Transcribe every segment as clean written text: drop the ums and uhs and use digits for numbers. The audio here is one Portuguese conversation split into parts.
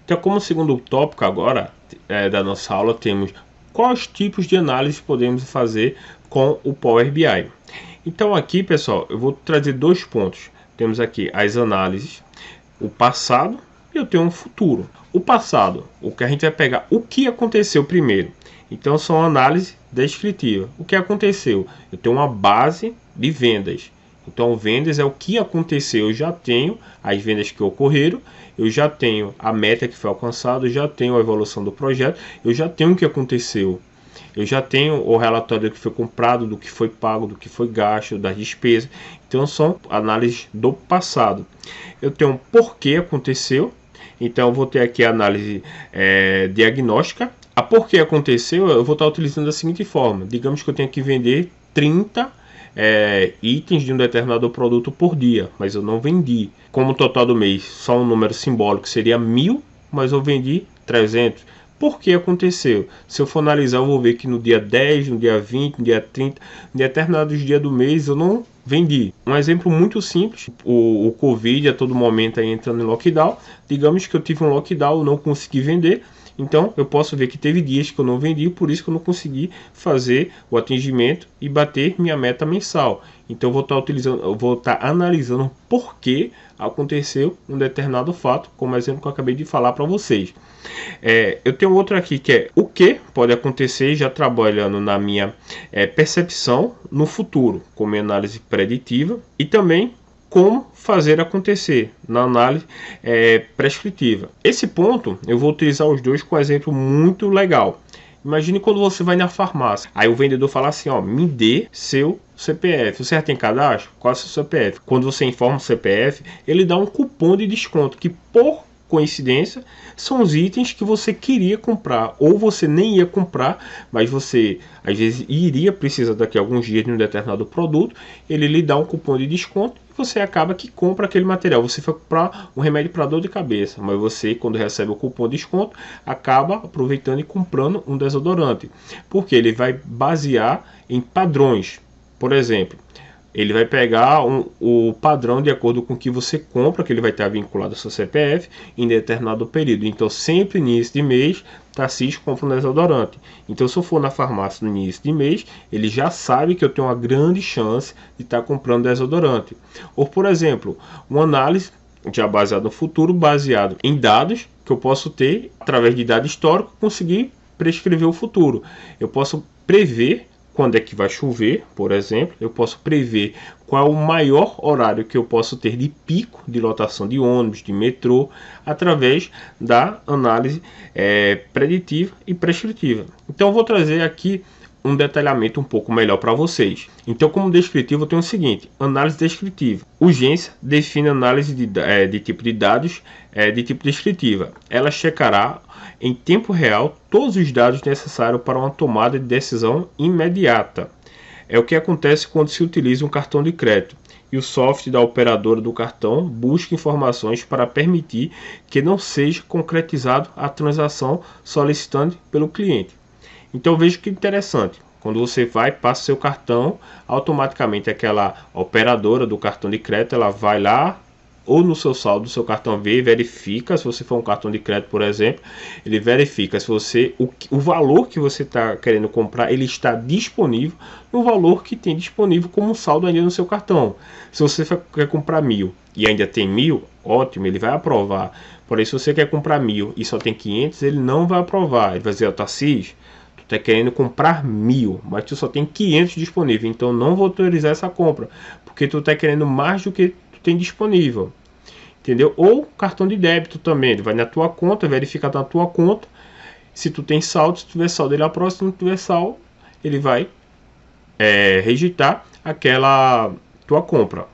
Então, como segundo tópico agora da nossa aula, temos quais tipos de análise podemos fazer com o Power BI. Então aqui, pessoal, eu vou trazer dois pontos. Temos aqui as análises, o passado e eu tenho um futuro. O passado, o que a gente vai pegar, o que aconteceu primeiro. Então são análise descritiva. O que aconteceu? Eu tenho uma base de vendas. Então vendas é o que aconteceu. Eu já tenho as vendas que ocorreram, eu já tenho a meta que foi alcançada, eu já tenho a evolução do projeto, eu já tenho o que aconteceu. Eu já tenho o relatório do que foi comprado, do que foi pago, do que foi gasto, das despesas. Então são análises do passado. Eu tenho por que aconteceu. Então eu vou ter aqui a análise diagnóstica. A por que aconteceu eu vou estar utilizando da seguinte forma. Digamos que eu tenho que vender 30 itens de um determinado produto por dia, mas eu não vendi. Como total do mês, só um número simbólico seria 1000, mas eu vendi 300. Por que aconteceu? Se eu for analisar, eu vou ver que no dia 10, no dia 20, no dia 30, em determinados dias do mês eu não vendi. Um exemplo muito simples, o Covid a todo momento aí entrando em lockdown. Digamos que eu tive um lockdown, eu não consegui vender. Então eu posso ver que teve dias que eu não vendi, por isso que eu não consegui fazer o atingimento e bater minha meta mensal. Então eu vou estar analisando por que aconteceu um determinado fato, como exemplo que eu acabei de falar para vocês. Eu tenho outro aqui que é o que pode acontecer, já trabalhando na minha percepção no futuro, como análise preditiva, e também como fazer acontecer na análise prescritiva. Esse ponto eu vou utilizar os dois com um exemplo muito legal. Imagine quando você vai na farmácia, aí o vendedor fala assim, ó, me dê seu CPF. Você já tem cadastro? Qual é o seu CPF? Quando você informa o CPF, ele dá um cupom de desconto que, por coincidência, são os itens que você queria comprar, ou você nem ia comprar, mas você às vezes iria precisar daqui a alguns dias de um determinado produto, ele lhe dá um cupom de desconto e você acaba que compra aquele material. Você foi comprar um remédio para dor de cabeça, mas você, quando recebe o cupom de desconto, acaba aproveitando e comprando um desodorante, porque ele vai basear em padrões. Por exemplo, ele vai pegar o padrão de acordo com o que você compra, que ele vai estar vinculado ao seu CPF em determinado período. Então, sempre no início de mês, Tarcísio compra um desodorante. Então, se eu for na farmácia no início de mês, ele já sabe que eu tenho uma grande chance de estar comprando desodorante. Ou, por exemplo, uma análise já baseada no futuro, baseado em dados que eu posso ter, através de dado histórico, conseguir prescrever o futuro. Eu posso prever quando é que vai chover, por exemplo. Eu posso prever qual é o maior horário que eu posso ter de pico de lotação de ônibus, de metrô, através da análise preditiva e prescritiva. Então eu vou trazer aqui um detalhamento um pouco melhor para vocês. Então, como descritivo, eu tenho o seguinte: análise descritiva. Urgência define análise de tipo de dados de tipo descritiva. Ela checará em tempo real todos os dados necessários para uma tomada de decisão imediata. É o que acontece quando se utiliza um cartão de crédito e o software da operadora do cartão busca informações para permitir que não seja concretizado a transação solicitada pelo cliente. Então veja que interessante, quando você vai, passa seu cartão, automaticamente aquela operadora do cartão de crédito, ela vai lá, ou no seu saldo do seu cartão, verifica, se você for um cartão de crédito, por exemplo, ele verifica se você o valor que você está querendo comprar, ele está disponível no valor que tem disponível como saldo ainda no seu cartão. Se você quer comprar 1000 e ainda tem 1000, ótimo, ele vai aprovar. Porém, se você quer comprar 1000 e só tem 500, ele não vai aprovar. Ele vai dizer, Tarcísio, tu está querendo comprar 1000, mas tu só tem 500 disponível, então não vou autorizar essa compra, porque tu está querendo mais do que tem disponível, entendeu? Ou cartão de débito também, ele vai na tua conta, verifica na tua conta se tu tem saldo, se tu tiver saldo ele aprova, se não tiver saldo ele vai rejeitar aquela tua compra.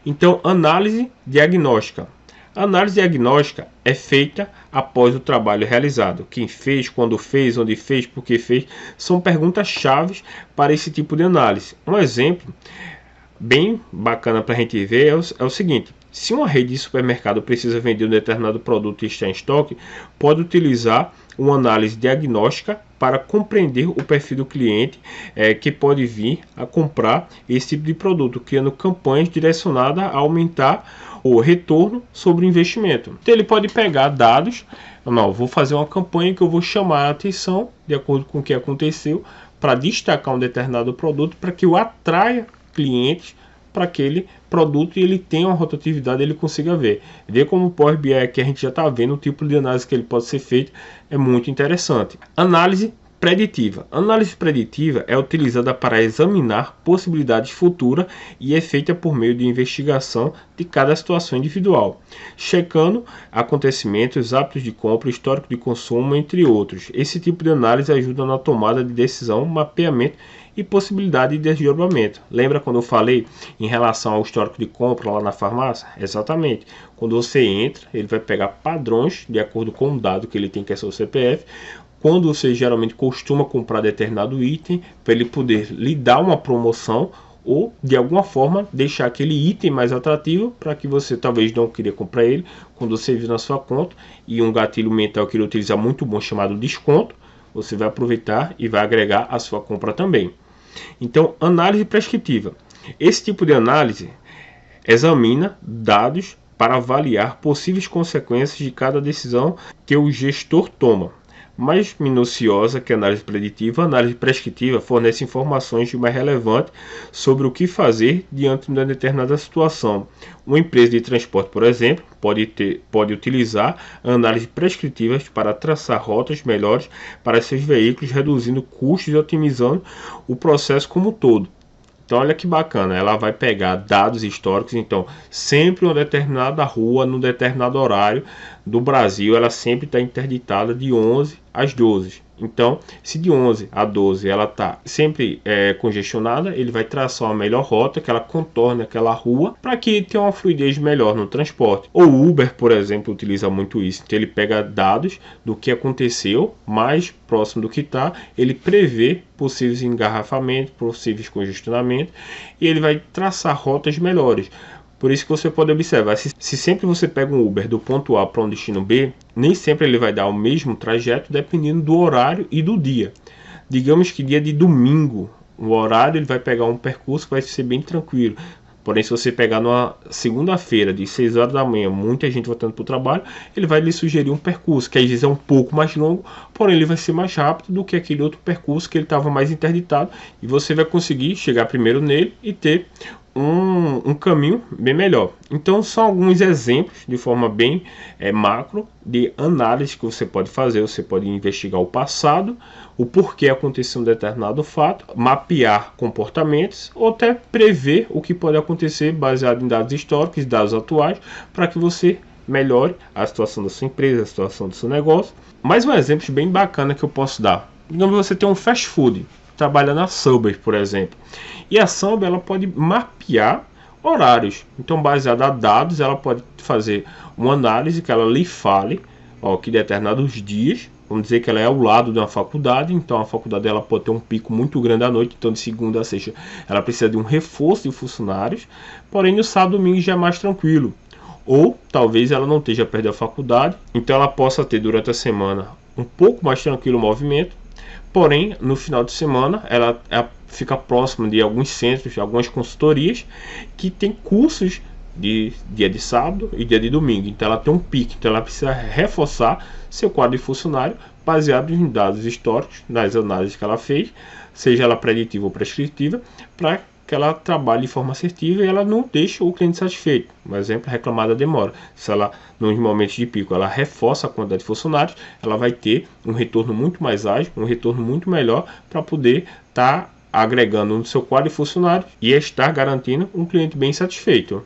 Então, análise diagnóstica. A análise diagnóstica é feita após o trabalho realizado. Quem fez, quando fez, onde fez, por que fez, são perguntas-chave para esse tipo de análise. Um exemplo bem bacana para a gente ver é o seguinte: se uma rede de supermercado precisa vender um determinado produto e está em estoque, pode utilizar uma análise diagnóstica para compreender o perfil do cliente que pode vir a comprar esse tipo de produto, criando campanhas direcionadas a aumentar o retorno sobre o investimento. Então ele pode pegar dados, não, vou fazer uma campanha que eu vou chamar a atenção de acordo com o que aconteceu, para destacar um determinado produto, para que eu atraia clientes para aquele produto e ele tenha uma rotatividade, ele consiga ver como o Power BI que a gente já está vendo, o tipo de análise que ele pode ser feito é muito interessante. Análise preditiva. Análise preditiva é utilizada para examinar possibilidades futuras e é feita por meio de investigação de cada situação individual, checando acontecimentos, hábitos de compra, histórico de consumo, entre outros. Esse tipo de análise ajuda na tomada de decisão, mapeamento e possibilidade de desdobramento. Lembra quando eu falei em relação ao histórico de compra lá na farmácia? Exatamente. Quando você entra, ele vai pegar padrões de acordo com o dado que ele tem, que é seu CPF, quando você geralmente costuma comprar determinado item, para ele poder lhe dar uma promoção ou de alguma forma deixar aquele item mais atrativo para que você talvez não queria comprar ele quando você viu na sua conta. E um gatilho mental que ele utiliza muito bom chamado desconto, você vai aproveitar e vai agregar a sua compra também. Então, análise prescritiva. Esse tipo de análise examina dados para avaliar possíveis consequências de cada decisão que o gestor toma. Mais minuciosa que a análise preditiva, a análise prescritiva fornece informações mais relevantes sobre o que fazer diante de uma determinada situação. Uma empresa de transporte, por exemplo, pode utilizar a análise prescritiva para traçar rotas melhores para seus veículos, reduzindo custos e otimizando o processo como um todo. Então olha que bacana, ela vai pegar dados históricos, então sempre uma determinada rua, num determinado horário do Brasil, ela sempre está interditada de 11 às 12. Então, se de 11 a 12 ela está sempre congestionada, ele vai traçar uma melhor rota, que ela contorne aquela rua, para que tenha uma fluidez melhor no transporte. O Uber, por exemplo, utiliza muito isso. Então, ele pega dados do que aconteceu, mais próximo do que está, ele prevê possíveis engarrafamentos, possíveis congestionamentos, e ele vai traçar rotas melhores. Por isso que você pode observar, se sempre você pega um Uber do ponto A para um destino B, nem sempre ele vai dar o mesmo trajeto, dependendo do horário e do dia. Digamos que dia de domingo, o horário ele vai pegar um percurso que vai ser bem tranquilo. Porém, se você pegar numa segunda-feira, de 6 horas da manhã, muita gente voltando para o trabalho, ele vai lhe sugerir um percurso, que às vezes é um pouco mais longo, porém ele vai ser mais rápido do que aquele outro percurso que ele estava mais interditado, e você vai conseguir chegar primeiro nele e ter um caminho bem melhor. Então são alguns exemplos de forma bem macro de análise que você pode fazer. Você pode investigar o passado, o porquê aconteceu um determinado fato, mapear comportamentos ou até prever o que pode acontecer baseado em dados históricos, dados atuais, para que você melhore a situação da sua empresa, a situação do seu negócio. Mais um exemplo bem bacana que eu posso dar. Digamos que você tem um fast food, trabalha na Subway, por exemplo. E a Subway ela pode mapear horários. Então, baseado a dados, ela pode fazer uma análise que ela lhe fale que determinados dias, vamos dizer que ela é ao lado de uma faculdade, então a faculdade ela pode ter um pico muito grande à noite, então de segunda a sexta ela precisa de um reforço de funcionários, porém no sábado e domingo já é mais tranquilo. Ou talvez ela não esteja perto da faculdade, então ela possa ter durante a semana um pouco mais tranquilo o movimento. Porém, no final de semana, ela fica próxima de alguns centros, de algumas consultorias que tem cursos de dia de sábado e dia de domingo. Então, ela tem um pico. Então, ela precisa reforçar seu quadro de funcionário baseado em dados históricos, nas análises que ela fez, seja ela preditiva ou prescritiva, para que ela trabalhe de forma assertiva e ela não deixe o cliente satisfeito. Por exemplo, reclamar da demora. Se ela, nos momentos de pico, ela reforça a quantidade de funcionários, ela vai ter um retorno muito mais ágil, um retorno muito melhor para poder estar agregando no seu quadro de funcionários e estar garantindo um cliente bem satisfeito.